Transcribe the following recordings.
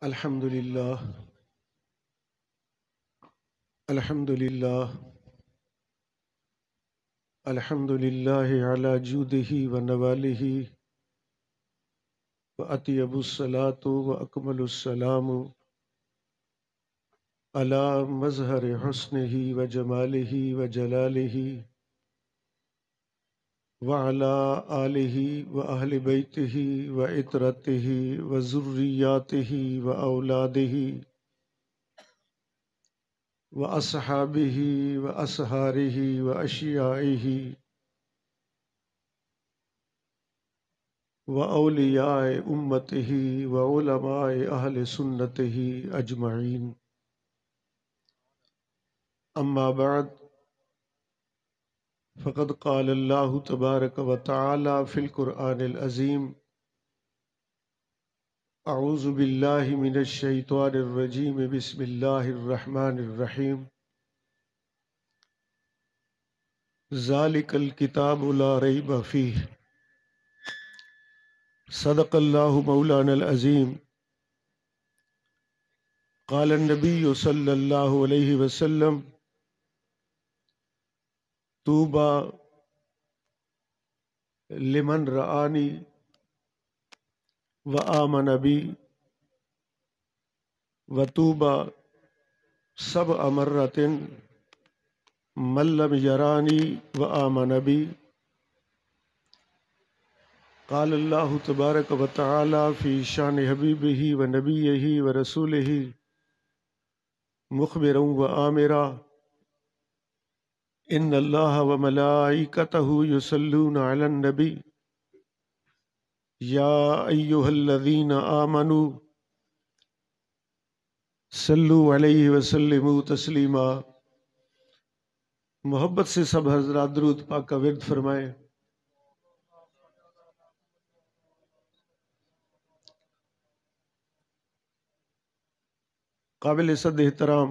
الحمد للہ الحمد للہ الحمد للہ علی جودہ و نوالہ و اطیب الصلاۃ و اکمل السلام علی مظہر حسنہ و جمالہ و جلالہ و علی آلہ و اہل بیتہ و عطرتہ و ذریاتہ و اولادہ وأصحابه وأصهاره وأشيائه وأولياء أمته وعلماء أهل سنته أجمعين. أما بعد، فقد قال الله تبارك وتعالى في القرآن العظيم: أعوذ بالله من الشيطان الرجيم، بسم الله الرحمن الرحيم. ذلك الكتاب لا ريب فيه. صدق الله مولانا العظيم. قال النبي صلى الله عليه وسلم: طوبى لمن رآني وآمن بي وطوبى سبع مرات من لم يراني وآمن بي. قال الله تبارك وتعالى في شان حبيبه ونبيه ورسوله مخبرا وآمرا: إن الله وملائكته يصلون على النبي يا أيها الذين آمنوا صلوا عليه وسلموا تسلیما. محبت سے سب حضرات درود پاک کا ورد فرمائیں. قابل صد احترام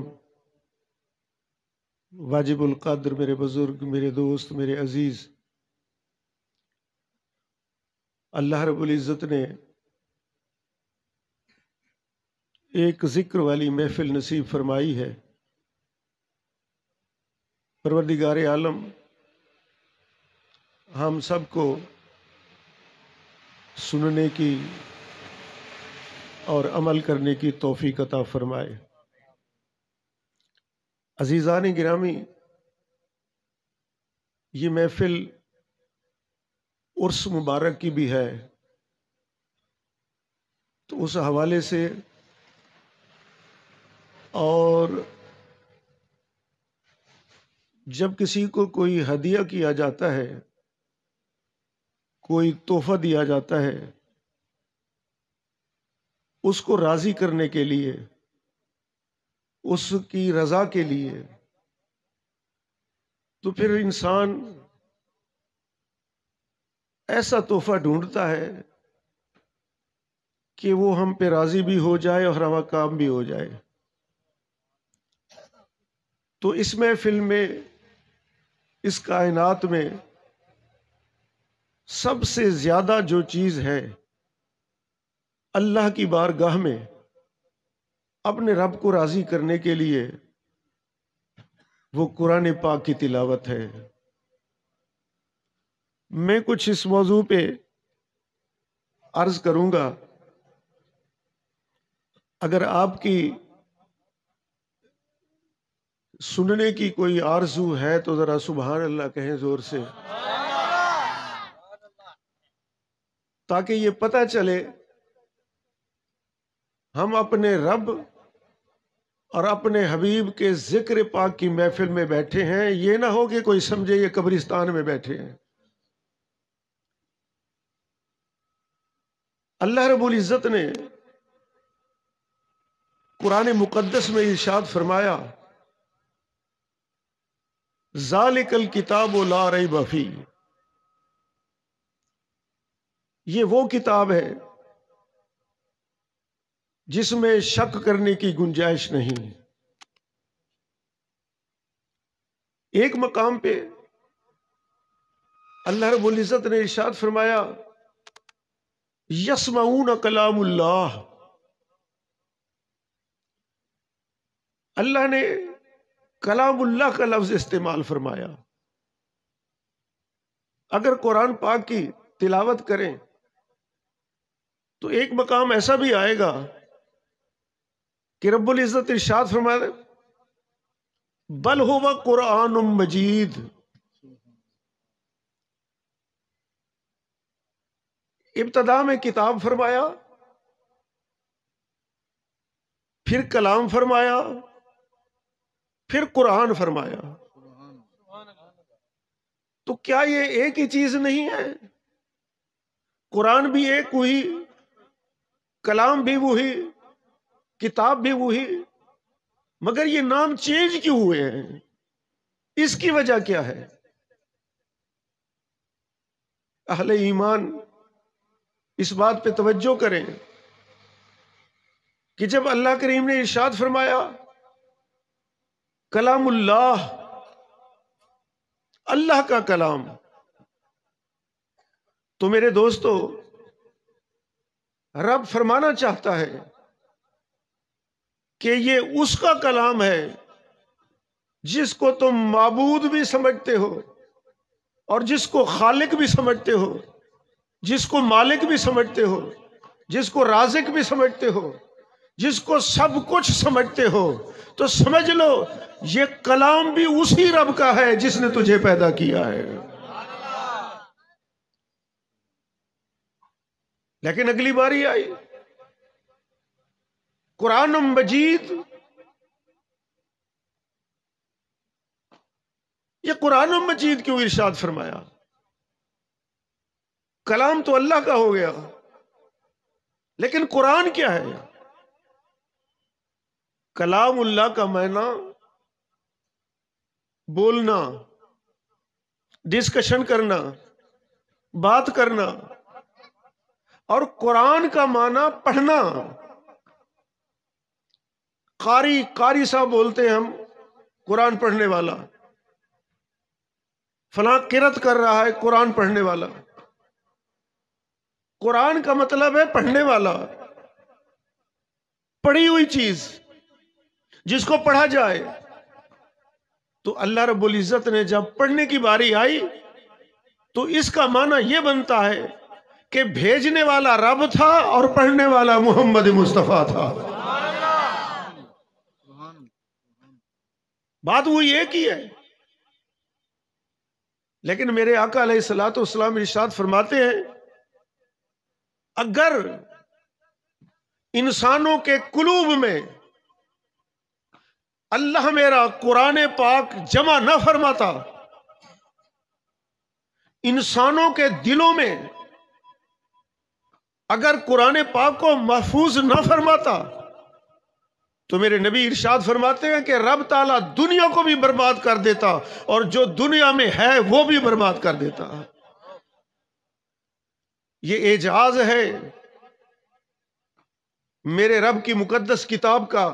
واجب القدر میرے بزرگ، میرے دوست، میرے عزیز، اللہ رب العزت نے ایک ذکر والی محفل نصیب فرمائی ہے. پروردگار عالم ہم سب کو سننے کی اور عمل کرنے کی توفیق عطا فرمائے. عزیزان گرامی، یہ محفل عرس مبارک کی بھی ہے، تو اس حوالے سے اور جب کسی کو کوئی ہدیہ کیا جاتا ہے، کوئی تحفہ دیا جاتا ہے، اس کو راضی کرنے کے لیے، اس کی رضا کے لیے، تو پھر انسان ایسا تحفہ ڈھونڈتا ہے کہ وہ ہم پہ راضی بھی ہو جائے اور ہمارا کام بھی ہو جائے. تو اس محفل میں، اس کائنات میں سب سے زیادہ جو چیز ہے اللہ کی بارگاہ میں اپنے رب کو راضی کرنے کے لیے، وہ قرآن پاک کی تلاوت ہے. میں کچھ اس موضوع پہ عرض کروں گا. اگر آپ کی سننے کی کوئی آرزو ہے تو ذرا سبحان اللہ کہیں زور سے، تاکہ یہ پتہ چلے ہم اپنے رب اور اپنے حبیب کے ذکر پاک کی محفل میں بیٹھے ہیں. یہ نہ ہو کہ کوئی سمجھے یہ قبرستان میں بیٹھے ہیں. اللہ رب العزت نے قرآن مقدس میں ارشاد فرمایا: ذالک الکتاب لا ریب فیہ. یہ وہ کتاب ہے جس میں شک کرنے کی گنجائش نہیں. ایک مقام پہ اللہ رب العزت نے ارشاد فرمایا: یسمعون کلام اللہ. اللہ نے کلام اللہ کا لفظ استعمال فرمایا. اگر قرآن پاک کی تلاوت کریں تو ایک مقام ایسا بھی آئے گا کہ رب العزت ارشاد فرمایا بل ہوا قرآن مجید. ابتدا میں کتاب فرمایا، پھر کلام فرمایا، پھر قرآن فرمایا. تو کیا یہ ایک ہی چیز نہیں ہے؟ قرآن بھی ایک ہوئی، کلام بھی وہی، کتاب بھی وہی، مگر یہ نام چینج کیوں ہوئے ہیں؟ اس کی وجہ کیا ہے؟ اہل ایمان اس بات پہ توجہ کریں کہ جب اللہ کریم نے ارشاد فرمایا کلام اللہ، اللہ کا کلام، تو میرے دوستو رب فرمانا چاہتا ہے کہ یہ اس کا کلام ہے جس کو تم معبود بھی سمجھتے ہو، اور جس کو خالق بھی سمجھتے ہو، جس کو مالک بھی سمجھتے ہو، جس کو رازق بھی سمجھتے ہو، جس کو سب کچھ سمجھتے ہو. تو سمجھ لو یہ کلام بھی اسی رب کا ہے جس نے تجھے پیدا کیا ہے. لیکن اگلی باری آئی قرآن مجید. یہ قرآن مجید کیوں ارشاد فرمایا؟ کلام تو اللہ کا ہو گیا، لیکن قرآن کیا ہے؟ کلام اللہ کا معنی بولنا، ڈسکشن کرنا، بات کرنا، اور قرآن کا معنی پڑھنا. قاری صاحب بولتے ہیں ہم قرآن پڑھنے والا، فلاں قرات کر رہا ہے قرآن پڑھنے والا. قرآن کا مطلب ہے پڑھنے والا، پڑھی ہوئی چیز جس کو پڑھا جائے. تو اللہ رب العزت نے جب پڑھنے کی باری آئی تو اس کا معنی یہ بنتا ہے کہ بھیجنے والا رب تھا اور پڑھنے والا محمد مصطفیٰ تھا. بات وہی ایک ہی ہے. لیکن میرے آقا علیہ الصلوۃ والسلام ارشاد فرماتے ہیں اگر انسانوں کے قلوب میں اللہ میرا قرآن پاک جمع نہ فرماتا، انسانوں کے دلوں میں اگر قرآن پاک کو محفوظ نہ فرماتا، تو میرے نبی ارشاد فرماتے ہیں کہ رب تعالیٰ دنیا کو بھی برباد کر دیتا اور جو دنیا میں ہے وہ بھی برباد کر دیتا. یہ اعجاز ہے میرے رب کی مقدس کتاب کا.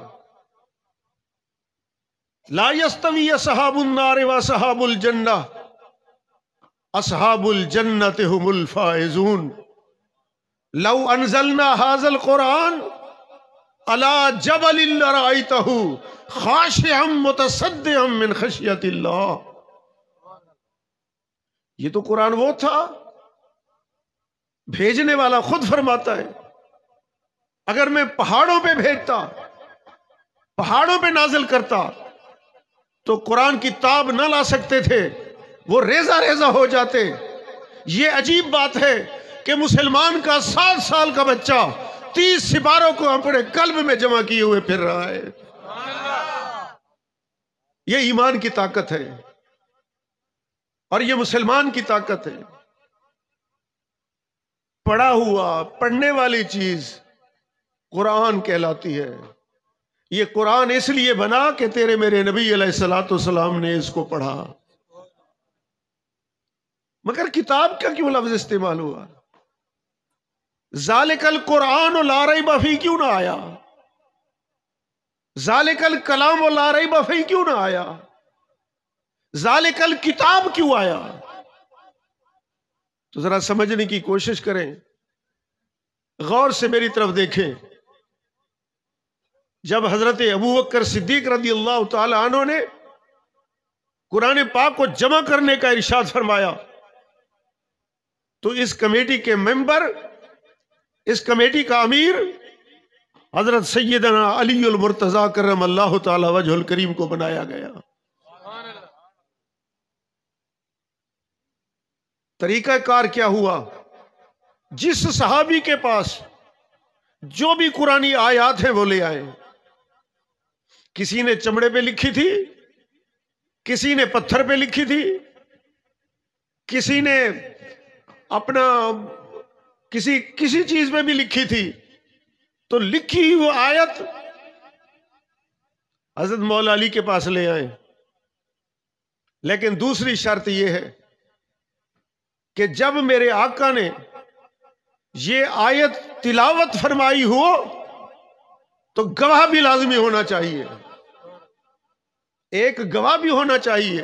لا يستوي اصحاب النار واصحاب الجنہ اصحاب الجنۃ هم الفائزون. لو انزلنا هذا القرآن على جبل لرأيته خاشعا متصدعا من خشیۃ اللہ. یہ تو قرآن وہ تھا، بھیجنے والا خود فرماتا ہے اگر میں پہاڑوں پہ بھیجتا، پہاڑوں پہ نازل کرتا تو قرآن کی تاب نہ لا سکتے تھے، وہ ریزہ ریزہ ہو جاتے. یہ عجیب بات ہے کہ مسلمان کا 7 سال کا بچہ 30 سپاروں کو اپنے قلب میں جمع کیے ہوئے پھر رہا ہے. یہ ایمان کی طاقت ہے اور یہ مسلمان کی طاقت ہے. پڑھا ہوا، پڑھنے والی چیز قرآن کہلاتی ہے. یہ قرآن اس لیے بنا کہ تیرے میرے نبی علیہ الصلوۃ والسلام نے اس کو پڑھا. مگر کتاب کا کیوں لفظ استعمال ہوا؟ ذالک القرآن لا ریب فیہ کیوں نہ آیا؟ ذالک الکلام لا ریب فیہ کیوں نہ آیا؟ ذالک الکتاب کیوں آیا؟ تو ذرا سمجھنے کی کوشش کریں، غور سے میری طرف دیکھیں. جب حضرت ابوبکر صدیق رضی اللہ تعالی عنہ نے قرآن پاک کو جمع کرنے کا ارشاد فرمایا تو اس کمیٹی کے ممبر، اس کمیٹی کا امیر حضرت سیدنا علی المرتضیٰ کرم اللہ تعالی وجہ الکریم کو بنایا گیا۔ طریقہ کار کیا ہوا؟ جس صحابی کے پاس جو بھی قرآنی آیات ہیں وہ لے آئے۔ کسی نے چمڑے پہ لکھی تھی، کسی نے پتھر پہ لکھی تھی، کسی نے اپنا کسی چیز میں بھی لکھی تھی، تو لکھی وہ آیت حضرت مولا علی کے پاس لے آئے۔ لیکن دوسری شرط یہ ہے کہ جب میرے آقا نے یہ آیت تلاوت فرمائی ہو تو گواہ بھی لازمی ہونا چاہیے، ایک گواہ بھی ہونا چاہیے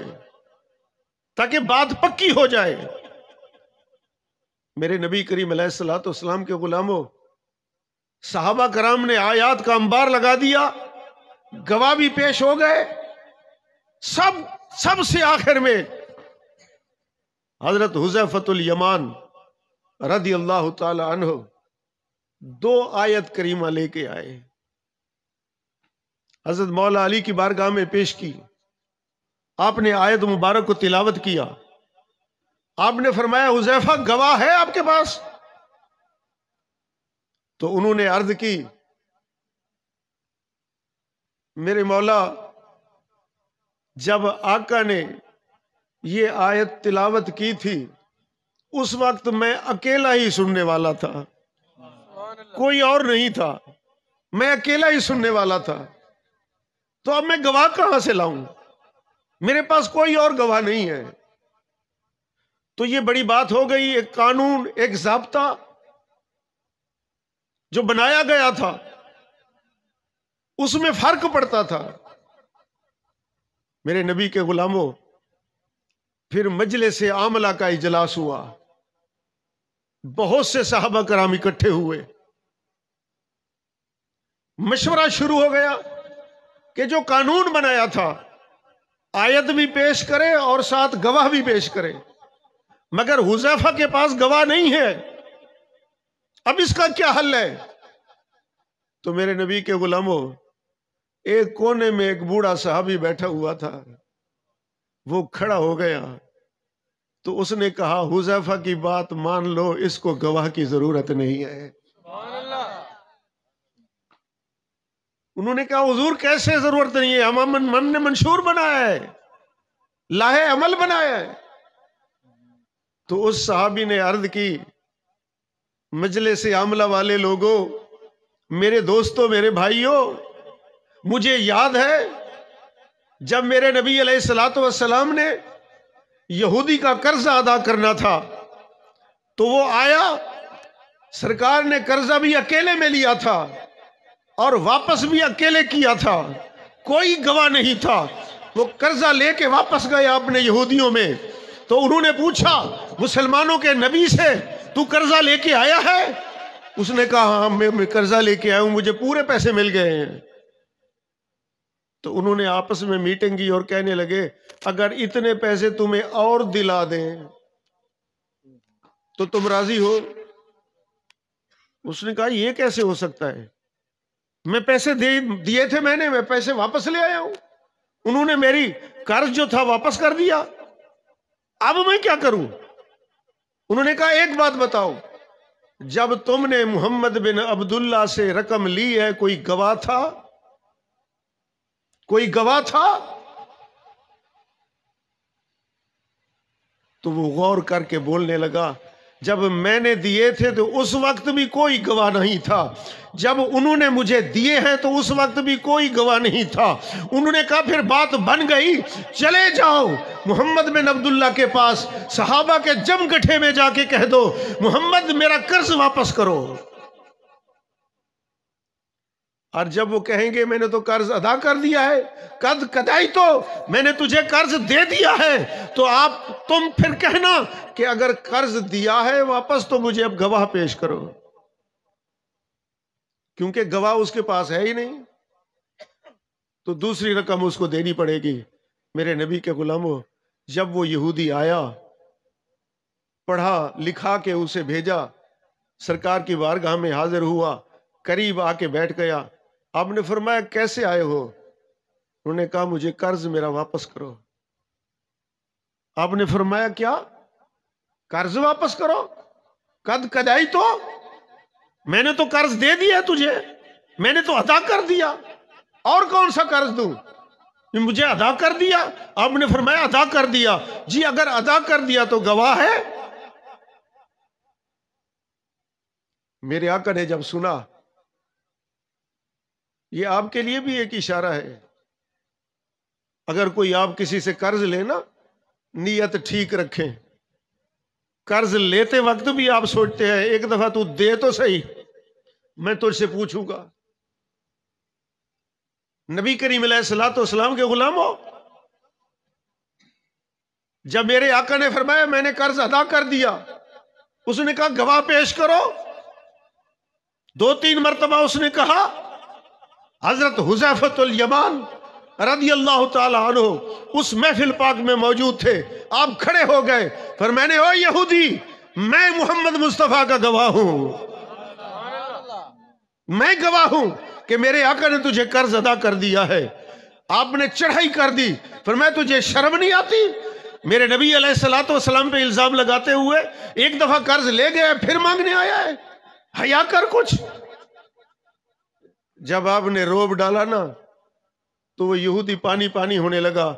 تاکہ بات پکی ہو جائے۔ میرے نبی کریم علیہ الصلوۃ والسلام کے غلاموں، صحابہ کرام نے آیات کا انبار لگا دیا، گواہ بھی پیش ہو گئے، سب سے آخر میں حضرت حذیفۃ الیمان رضی اللہ تعالی عنہ 2 آیت کریمہ لے کے آئے، حضرت مولا علی کی بارگاہ میں پیش کی۔ آپ نے آیت مبارک کو تلاوت کیا۔ آپ نے فرمایا حذیفہ گواہ ہے آپ کے پاس؟ تو انہوں نے عرض کی میرے مولا، جب آقا نے یہ آیت تلاوت کی تھی اس وقت میں اکیلا ہی سننے والا تھا، کوئی اور نہیں تھا، میں اکیلا ہی سننے والا تھا، تو اب میں گواہ کہاں سے لاؤں؟ میرے پاس کوئی اور گواہ نہیں ہے۔ تو یہ بڑی بات ہو گئی، ایک قانون، ایک ضابطہ جو بنایا گیا تھا اس میں فرق پڑتا تھا۔ میرے نبی کے غلاموں، پھر مجلس عاملہ کا اجلاس ہوا، بہت سے صحابہ کرام اکٹھے ہوئے، مشورہ شروع ہو گیا کہ جو قانون بنایا تھا آیت بھی پیش کرے اور ساتھ گواہ بھی پیش کرے، مگر حذیفہ کے پاس گواہ نہیں ہے، اب اس کا کیا حل ہے؟ تو میرے نبی کے غلاموں، ایک کونے میں ایک بوڑھا صحابی بیٹھا ہوا تھا، وہ کھڑا ہو گیا تو اس نے کہا حذیفہ کی بات مان لو، اس کو گواہ کی ضرورت نہیں ہے۔ انہوں نے کہا حضور کیسے ضرورت نہیں ہے؟ ہم من نے منشور بنایا ہے، لاہے عمل بنایا ہے۔ تو اس صحابی نے عرض کی مجلس عاملہ والے لوگوں، میرے دوستوں، میرے بھائیوں، مجھے یاد ہے جب میرے نبی علیہ الصلوۃ والسلام نے یہودی کا قرض ادا کرنا تھا تو وہ آیا، سرکار نے قرضہ بھی اکیلے میں لیا تھا اور واپس بھی اکیلے کیا تھا، کوئی گواہ نہیں تھا۔ وہ قرضہ لے کے واپس گئے اپنے یہودیوں میں، تو انہوں نے پوچھا مسلمانوں کے نبی سے، تو قرضہ لے کے آیا ہے؟ اس نے کہا ہاں میں قرضہ لے کے آیا ہوں، مجھے پورے پیسے مل گئے ہیں۔ تو انہوں نے آپس میں میٹنگ کی اور کہنے لگے اگر اتنے پیسے تمہیں اور دلا دیں تو تم راضی ہو؟ اس نے کہا یہ کیسے ہو سکتا ہے، میں پیسے دیے تھے، میں پیسے واپس لے آیا ہوں، انہوں نے میری قرض جو تھا واپس کر دیا، اب میں کیا کروں؟ انہوں نے کہا ایک بات بتاؤ، جب تم نے محمد بن عبداللہ سے رقم لی ہے کوئی گواہ تھا؟ کوئی گواہ تھا؟ تو وہ غور کر کے بولنے لگا جب میں نے دیے تھے تو اس وقت بھی کوئی گواہ نہیں تھا، جب انہوں نے مجھے دیے ہیں تو اس وقت بھی کوئی گواہ نہیں تھا۔ انہوں نے کہا پھر بات بن گئی، چلے جاؤ محمد بن عبداللہ کے پاس، صحابہ کے جم گٹھے میں جا کے کہہ دو محمد میرا قرض واپس کرو۔ اور جب وہ کہیں گے میں نے تو قرض ادا کر دیا ہے، قد قدائی تو میں نے تجھے قرض دے دیا ہے، تو تم پھر کہنا کہ اگر قرض دیا ہے واپس تو مجھے اب گواہ پیش کرو، کیونکہ گواہ اس کے پاس ہے ہی نہیں۔ تو دوسری رقم اس کو دینی پڑے گی۔ میرے نبی کے غلاموں، جب وہ یہودی آیا، پڑھا لکھا کے اسے بھیجا، سرکار کی بارگاہ میں حاضر ہوا، قریب آ کے بیٹھ گیا۔ آپ نے فرمایا کیسے آئے ہو؟ انہوں نے کہا مجھے قرض میرا واپس کرو۔ آپ نے فرمایا کیا؟ قرض واپس کرو؟ قد کدائی تو میں نے تو قرض دے دیا تجھے، میں نے تو ادا کر دیا، اور کون سا قرض دوں؟ مجھے ادا کر دیا۔ آپ نے فرمایا ادا کر دیا۔ جی اگر ادا کر دیا تو گواہ ہے؟ میرے آقا نے جب سنا، یہ آپ کے لیے بھی ایک اشارہ ہے، اگر کوئی آپ کسی سے قرض لینا، نیت ٹھیک رکھیں۔ قرض لیتے وقت بھی آپ سوچتے ہیں ایک دفعہ تو دے تو صحیح، میں تجھ سے پوچھوں گا۔ نبی کریم علیہ الصلوۃ والسلام کے غلاموں، جب میرے آقا نے فرمایا میں نے قرض ادا کر دیا، اس نے کہا گواہ پیش کرو۔ 2-3 مرتبہ اس نے کہا۔ حضرت حذیفہ الیمان رضی اللہ تعالی عنہ اس محفل پاک میں موجود تھے۔ آپ کھڑے ہو گئے، فرمانے او یہودی، میں محمد مصطفیٰ کا گواہ ہوں، میں گواہ ہوں کہ میرے آقا نے تجھے قرض ادا کر دیا ہے۔ آپ نے چڑھائی کر دی، فرمایا تجھے شرم نہیں آتی؟ میرے نبی علیہ الصلوۃ والسلام پہ الزام لگاتے ہوئے ایک دفعہ قرض لے گیا پھر مانگنے آیا ہے، حیا کر کچھ۔ جب آپ نے روب ڈالا نا تو وہ یہودی پانی پانی ہونے لگا،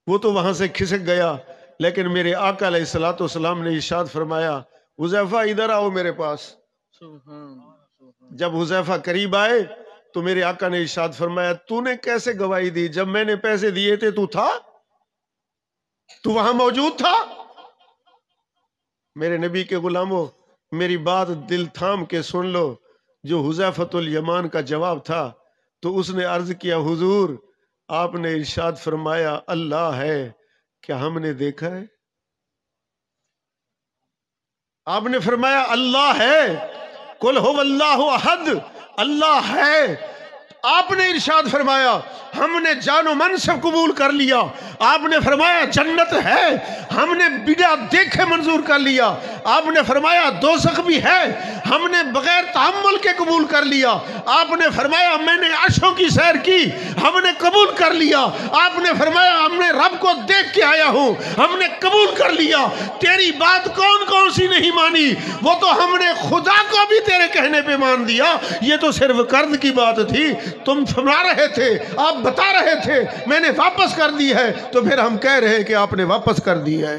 وہ تو وہاں سے کھسک گیا، لیکن میرے آقا علیہ الصلوۃ والسلام نے ارشاد فرمایا حذیفہ ادھر آؤ میرے پاس۔ جب حذیفہ قریب آئے تو میرے آقا نے ارشاد فرمایا تو نے کیسے گواہی دی؟ جب میں نے پیسے دیے تھے تو تھا؟ تو وہاں موجود تھا؟ میرے نبی کے غلاموں، میری بات دل تھام کے سن لو۔ جو حذیفہ الیمان کا جواب تھا تو اس نے عرض کیا حضور، آپ نے ارشاد فرمایا اللہ ہے، کیا ہم نے دیکھا ہے؟ آپ نے فرمایا اللہ ہے، قل هو اللہ احد، اللہ ہے۔ آپ نے ارشاد فرمایا ہم نے جان و من سے قبول کر لیا۔ آپ نے فرمایا جنت ہے، ہم نے بنا دیکھے منظور کر لیا۔ آپ نے فرمایا دوزخ بھی ہے، ہم نے بغیر تحمل کے قبول کر لیا۔ آپ نے فرمایا میں نے عرشوں کی سیر کی، ہم نے قبول کر لیا۔ آپ نے فرمایا ہم نے رب کو دیکھ کے آیا ہوں، ہم نے قبول کر لیا۔ تیری بات کون کون سی نہیں مانی؟ وہ تو ہم نے خدا کو بھی تیرے کہنے پہ مان دیا، یہ تو صرف قرض کی بات تھی، تم سنا رہے تھے، آپ بتا رہے تھے میں نے واپس کر دی ہے، تو پھر ہم کہہ رہے ہیں کہ آپ نے واپس کر دی ہے۔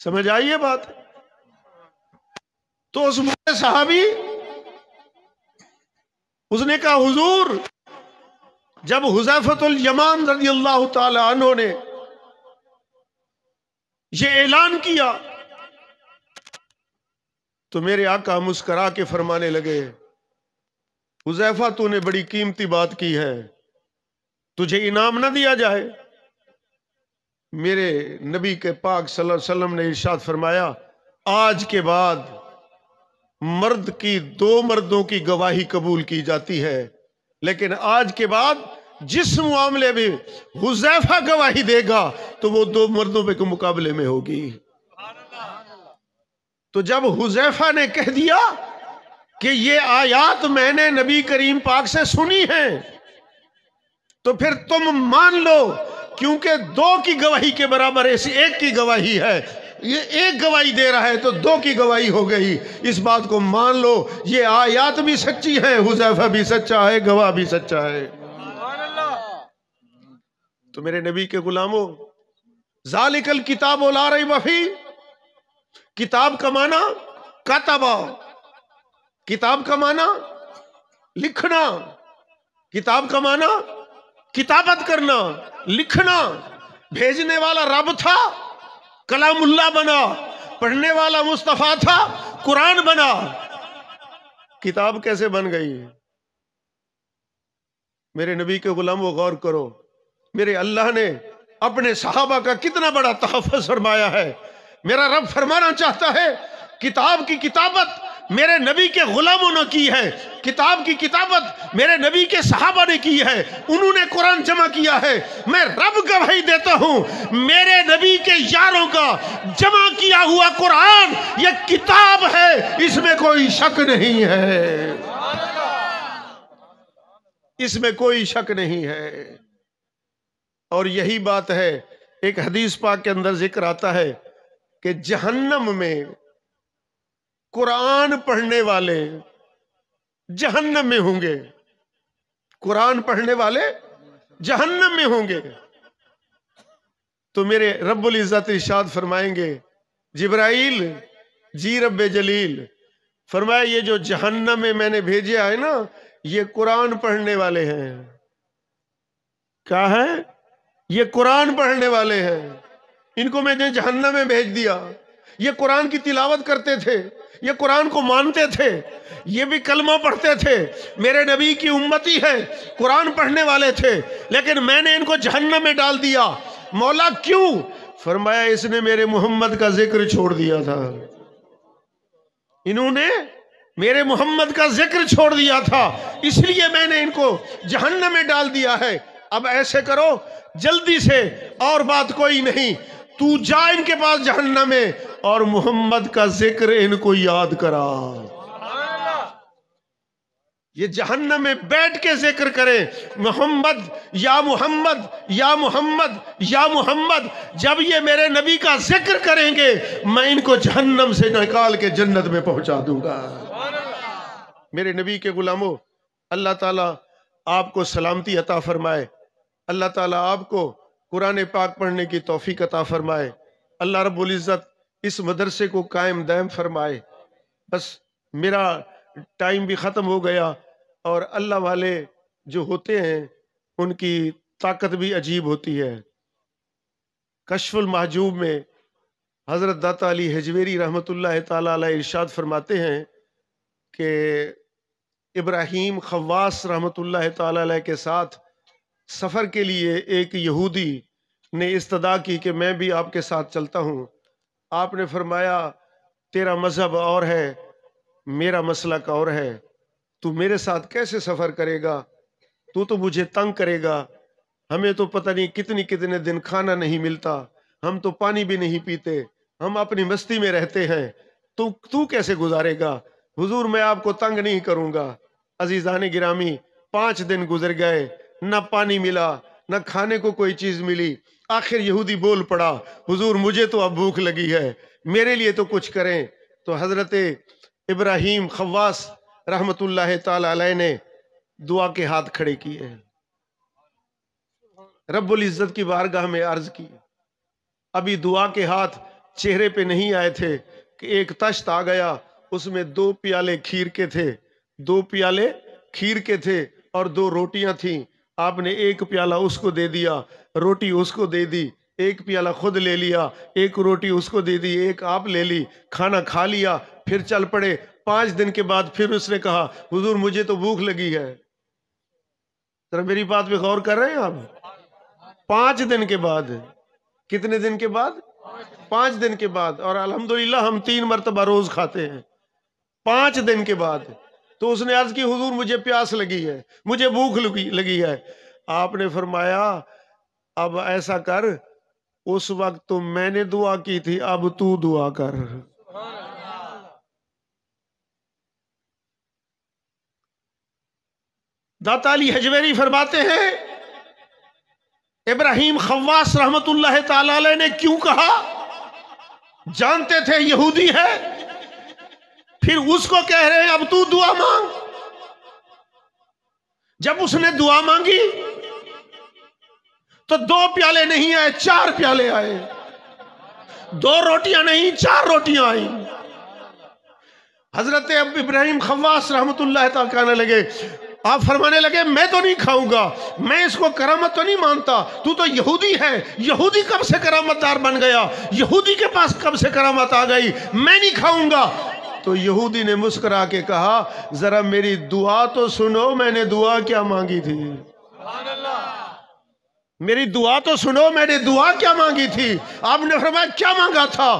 سمجھ آئیے بات؟ تو اس بڑے صحابی اس نے کہا حضور، جب حذیفہ الیمان رضی اللہ تعالی عنہ نے یہ اعلان کیا تو میرے آقا مسکرا کے فرمانے لگے حذیفہ تو نے بڑی قیمتی بات کی ہے، تجھے انعام نہ دیا جائے؟ میرے نبی کے پاک صلی اللہ علیہ وسلم نے ارشاد فرمایا آج کے بعد مرد کی 2 مردوں کی گواہی قبول کی جاتی ہے، لیکن آج کے بعد جس معاملے میں حذیفہ گواہی دے گا تو وہ 2 مردوں کے مقابلے میں ہوگی۔ تو جب حذیفہ نے کہہ دیا کہ یہ آیات میں نے نبی کریم پاک سے سنی ہیں، تو پھر تم مان لو، کیونکہ 2 کی گواہی کے برابر ایسی 1 کی گواہی ہے، یہ 1 گواہی دے رہا ہے تو 2 کی گواہی ہو گئی۔ اس بات کو مان لو، یہ آیات بھی سچی ہیں، حذیفہ بھی سچا ہے، گواہ بھی سچا ہے۔ تو میرے نبی کے غلاموں، ذالک الکتاب لا ریب فیہ، کتاب کا معنی کتبہ، کتاب کا معنی لکھنا، کتاب کا معنی کتابت کرنا، لکھنا۔ بھیجنے والا رب تھا، کلام اللہ بنا، پڑھنے والا مصطفیٰ تھا، قرآن بنا۔ کتاب کیسے بن گئی؟ میرے نبی کے غلاموں غور کرو، میرے اللہ نے اپنے صحابہ کا کتنا بڑا تحفظ فرمایا ہے۔ میرا رب فرمانا چاہتا ہے کتاب کی کتابت میرے نبی کے غلاموں نے کی ہے، کتاب کی کتابت میرے نبی کے صحابہ نے کی ہے، انہوں نے قرآن جمع کیا ہے۔ میں رب گواہی دیتا ہوں میرے نبی کے یاروں کا جمع کیا ہوا قرآن یہ کتاب ہے، اس میں کوئی شک نہیں ہے، اس میں کوئی شک نہیں ہے۔ اور یہی بات ہے، ایک حدیث پاک کے اندر ذکر آتا ہے کہ جہنم میں قرآن پڑھنے والے جہنم میں ہوں گے، قرآن پڑھنے والے جہنم میں ہوں گے۔ تو میرے رب العزت ارشاد فرمائیں گے جبرائیل جی رب جلیل، فرمایا یہ جو جہنم میں نے بھیجا ہے نا یہ قرآن پڑھنے والے ہیں۔ کیا ہے؟ یہ قرآن پڑھنے والے ہیں، ان کو میں نے جہنم میں بھیج دیا۔ یہ قرآن کی تلاوت کرتے تھے، یہ قرآن کو مانتے تھے، یہ بھی کلمہ پڑھتے تھے، میرے نبی کی امتی ہے، قرآن پڑھنے والے تھے، لیکن میں نے ان کو جہنم میں ڈال دیا۔ مولا کیوں؟ فرمایا اس نے میرے محمد کا ذکر چھوڑ دیا تھا، انہوں نے میرے محمد کا ذکر چھوڑ دیا تھا، اس لیے میں نے ان کو جہنم میں ڈال دیا ہے۔ اب ایسے کرو جلدی سے، اور بات کوئی نہیں، تو جا ان کے پاس جہنم میں اور محمد کا ذکر ان کو یاد کرا۔ یہ جہنم میں بیٹھ کے ذکر کریں، محمد یا محمد یا محمد یا محمد۔ جب یہ میرے نبی کا ذکر کریں گے میں ان کو جہنم سے نکال کے جنت میں پہنچا دوں گا۔ میرے نبی کے غلاموں، اللہ تعالیٰ آپ کو سلامتی عطا فرمائے، اللہ تعالیٰ آپ کو قرآن پاک پڑھنے کی توفیق عطا فرمائے، اللہ رب العزت اس مدرسے کو قائم دائم فرمائے۔ بس میرا ٹائم بھی ختم ہو گیا، اور اللہ والے جو ہوتے ہیں ان کی طاقت بھی عجیب ہوتی ہے۔ کشف المحجوب میں حضرت داتا علی حجویری رحمۃ اللہ تعالیٰ علیہ ارشاد فرماتے ہیں کہ ابراہیم خواص رحمۃ اللہ تعالیٰ علیہ کے ساتھ سفر کے لیے ایک یہودی نے استدعا کی کہ میں بھی آپ کے ساتھ چلتا ہوں۔ آپ نے فرمایا تیرا مذہب اور ہے، میرا مسلک اور ہے، تو میرے ساتھ کیسے سفر کرے گا؟ تو مجھے تنگ کرے گا، ہمیں تو پتہ نہیں کتنے دن کھانا نہیں ملتا، ہم تو پانی بھی نہیں پیتے، ہم اپنی مستی میں رہتے ہیں، تو کیسے گزارے گا؟ حضور میں آپ کو تنگ نہیں کروں گا۔ عزیزان گرامی 5 دن گزر گئے، نہ پانی ملا نہ کھانے کو کوئی چیز ملی۔ آخر یہودی بول پڑا حضور مجھے تو اب بھوک لگی ہے، میرے لیے تو کچھ کریں۔ تو حضرت ابراہیم خواص رحمت اللہ تعالی علیہ نے دعا کے ہاتھ کھڑے کیے، رب العزت کی بارگاہ میں عرض کی۔ ابھی دعا کے ہاتھ چہرے پہ نہیں آئے تھے کہ ایک تشت آ گیا، اس میں 2 پیالے کھیر کے تھے، 2 پیالے کھیر کے تھے اور 2 روٹیاں تھیں۔ آپ نے 1 پیالہ اس کو دے دیا، روٹی اس کو دے دی، 1 پیالہ خود لے لیا، 1 روٹی اس کو دے دی، 1 آپ لے لی، کھانا کھا لیا، پھر چل پڑے۔ 5 دن کے بعد پھر اس نے کہا حضور مجھے تو بھوک لگی ہے۔ ذرا میری بات پہ غور کر رہے ہیں آپ؟ 5 دن کے بعد، کتنے دن کے بعد؟ 5 دن کے بعد، اور الحمدللہ ہم 3 مرتبہ روز کھاتے ہیں۔ 5 دن کے بعد تو اس نے عرض کی حضور مجھے پیاس لگی ہے، مجھے بھوک لگی ہے۔ آپ نے فرمایا اب ایسا کر، اس وقت تو میں نے دعا کی تھی، اب تو دعا کر۔ داتا علی حجویری فرماتے ہیں ابراہیم خواص رحمت اللہ تعالی علیہ نے کیوں کہا؟ جانتے تھے یہودی ہے، پھر اس کو کہہ رہے ہیں اب تو دعا مانگ۔ جب اس نے دعا مانگی تو 2 پیالے نہیں آئے، 4 پیالے آئے، 2 روٹیاں نہیں 4 روٹیاں آئیں۔ حضرت ابراہیم خواص رحمت اللہ تعالیٰ کہنے لگے، آپ فرمانے لگے میں تو نہیں کھاؤں گا، میں اس کو کرامت تو نہیں مانتا، تو یہودی ہے، یہودی کب سے کرامت دار بن گیا، یہودی کے پاس کب سے کرامت آ گئی، میں نہیں کھاؤں گا۔ تو یہودی نے مسکرا کے کہا ذرا میری دعا تو سنو، میں نے دعا کیا مانگی تھی؟ میری دعا تو سنو، میں نے دعا کیا مانگی تھی؟ آپ نے فرمایا کیا مانگا تھا؟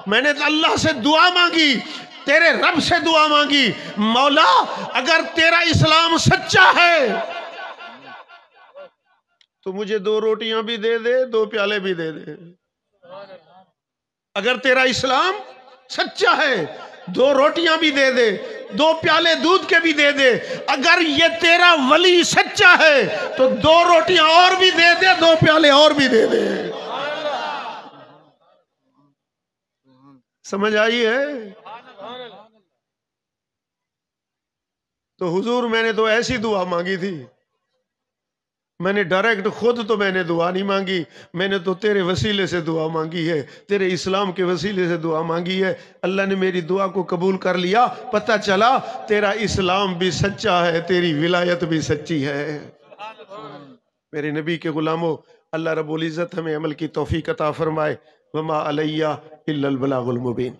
میں نے اللہ سے دعا مانگی، تیرے رب سے دعا مانگی، مولا اگر تیرا اسلام سچا ہے تو مجھے 2 روٹیاں بھی دے دے، 2 پیالے بھی دے دے۔ اگر تیرا اسلام سچا ہے 2 روٹیاں بھی دے دے، 2 پیالے دودھ کے بھی دے دے۔ اگر یہ تیرا ولی سچا ہے تو 2 روٹیاں اور بھی دے دے، 2 پیالے اور بھی دے دے۔ سمجھ آئی ہے؟ تو حضور میں نے تو ایسی دعا مانگی تھی، میں نے ڈائریکٹ خود تو میں نے دعا نہیں مانگی، میں نے تو تیرے وسیلے سے دعا مانگی ہے، تیرے اسلام کے وسیلے سے دعا مانگی ہے۔ اللہ نے میری دعا کو قبول کر لیا، پتہ چلا تیرا اسلام بھی سچا ہے، تیری ولایت بھی سچی ہے۔ میرے نبی کے غلاموں، اللہ رب العزت ہمیں عمل کی توفیق عطا فرمائے۔ وما علیہ الا البلاغ المبین۔